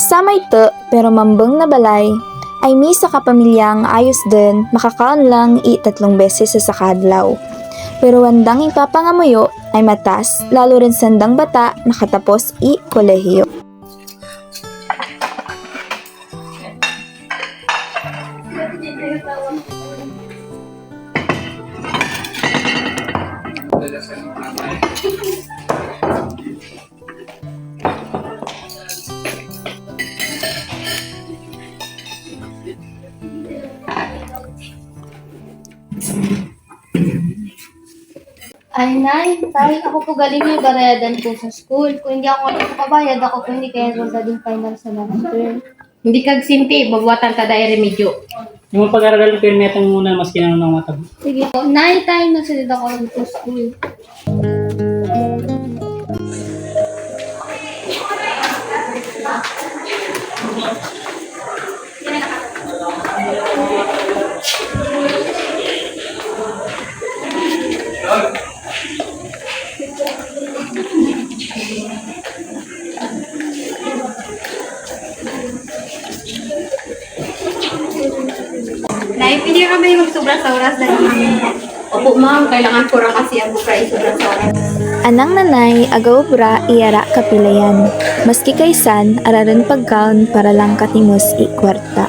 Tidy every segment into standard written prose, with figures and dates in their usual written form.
Sa may te, pero mambeng na balay, ay mi sa kapamilyang ayos din makakaon lang 3 beses sa sakadlaw. Pero wandang ipapangamuyo ay matas, lalo rin sandang bata nakatapos kolehiyo. Ay, Nay, dahil ako po galing may barayadan po sa school. Kung hindi ako nagpapabayad, ako po hindi kaya din final sa last term. Hindi kag sinti, babuatan ka dahil remedyo. Yung mga pag-aaral ko yung metang muna, mas kinanong ng mata. Sige po, 9 time na sila ako sa school. Nay, pili ka ba yung sobra sa oras dahil Opo ma'am, kailangan ko rin kasi ang buka sobra sa oras. Anang nanay, agaw bra, iyara kapilayan. Maski kaysan, araran pagkaon para lang katimos kwarta.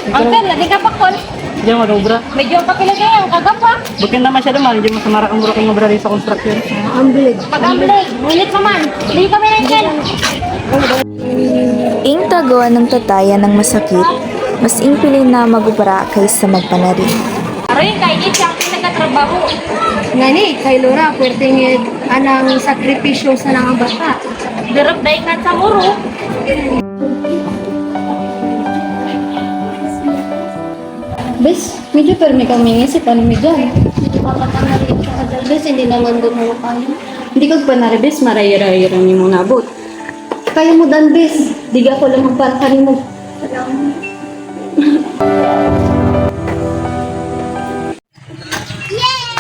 Uncle, lagi ka pa kon. Diyan mag-obra. Medyo kapila kayo, kagapa. Bukin naman siya naman, hindi masamara kang mura kang obra rin sa construction. Pag-amblig, ngunit naman. Hindi kami nandiyan. Ing tagawa ng tataya ng masakit, mas impilin na magubara kaysa magpanari. Aroy, kay siyang pinagkatrabaho. Ngani, kay Laura, pwerte nga anang sakripisyo sa nang bata. Darap dahil nga sa muro. Bes, medyo permi kami ngisip, ano mi dyan? Papatangalit ka ka bes, hindi naman doon mo kaya. Hindi kag panaribes, marayara-yara ni mo nabot. Kaya mo dan bes, diga ko lang magparkari mo.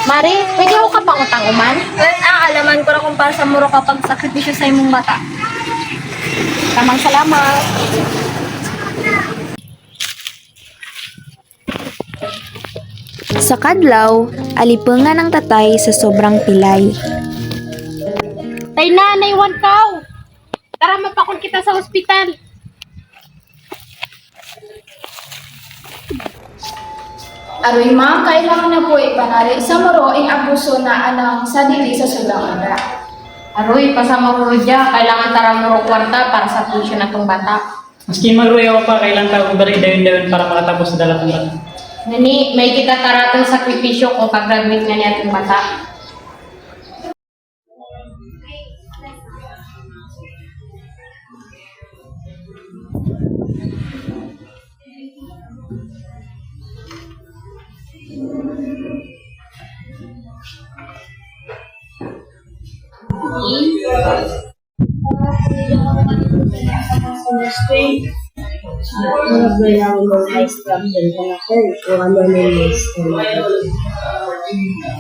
Mari, pwede ako ka pang utang-uman? Alaman ko na kung para sa muro kapag sakripisyo sa imong bata. Tamang salamat. Sa kadlaw, alipungan ng tatay sa sobrang pilay. Tay na, naiwan kaw. Tara, mapakon kita sa ospital. Aroy ma'am, kailangan na po ipanali sa muro ang abuso na anang sa dili sa sobrang obra. Aroy, pasama ko dyan. Kailangan tara mo kwarta para sa tuition na tong bata. Maski magruyaw pa, kailan ka obra dayon-dayon para makatapos sa dalatang bata. Nani, may kita taratong sakripisyo kung pag-graduate nga niya itong bata.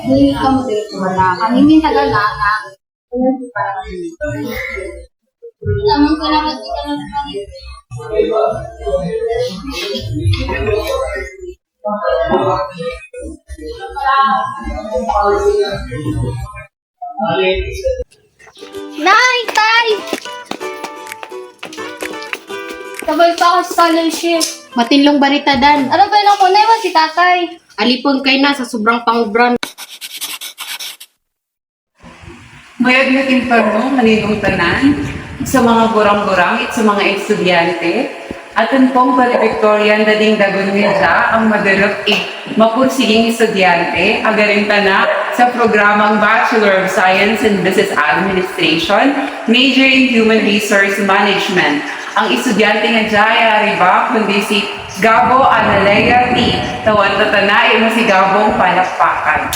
Hindi ka mo dito wala. Kami min tagalana. Naman salamat ka lang sa Nay, tay! Sabay pa ako sa scholarship. Matinlong baritadan. Ano ba yun ako? Naiwan si tatay. Alipon kay na sa sobrang pangubran. Mayag na timparno, manigong tanan, sa mga gurang-gurang at sa mga estudyante. Aton pong valedictorian dading dagon nila ang madulog mapursiging estudyante, agarin na sa programang Bachelor of Science in Business Administration, major in Human Resource Management. Ang estudyante nga Jaya Riba, kundi si Gabo Analea T. Tawan tatanay mo si Gabong palakpakan.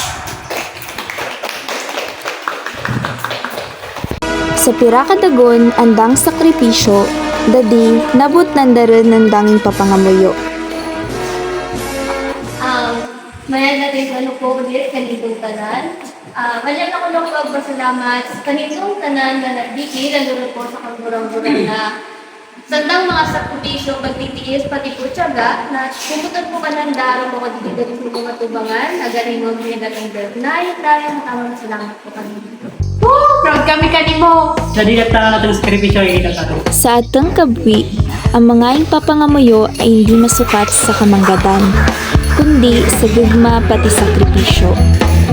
Sa pira kadagon, andang sakripisyo, dadi nabot nandaran ng danging papangamuyo. Maya natin ano po ulit kanitong tanan. Kanya na ko lang pagpasalamat sa kanitong tanan na nagdiki, lalo po sa kagurang-gurang na sandang mga sakripisyo, pagtitiis, pati po tiyaga, na pumutan po ka ng daro mo kadikidali po mga tubangan, nagaling mo nila ng Nay, matamang salamat po kami. Proud kami kanimo. Sa dilat na natin sakripisyo ay kita sa atin. Sa atang kabwi, ang mga ipapangamuyo ay hindi masukat sa kamanggadan, kundi sa gugma pati sakripisyo.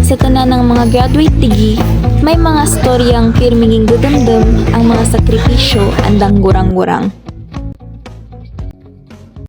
Sa tanan ng mga graduate tigi, may mga storyang pirminging dudamdam ang mga sakripisyo andang gurang-gurang.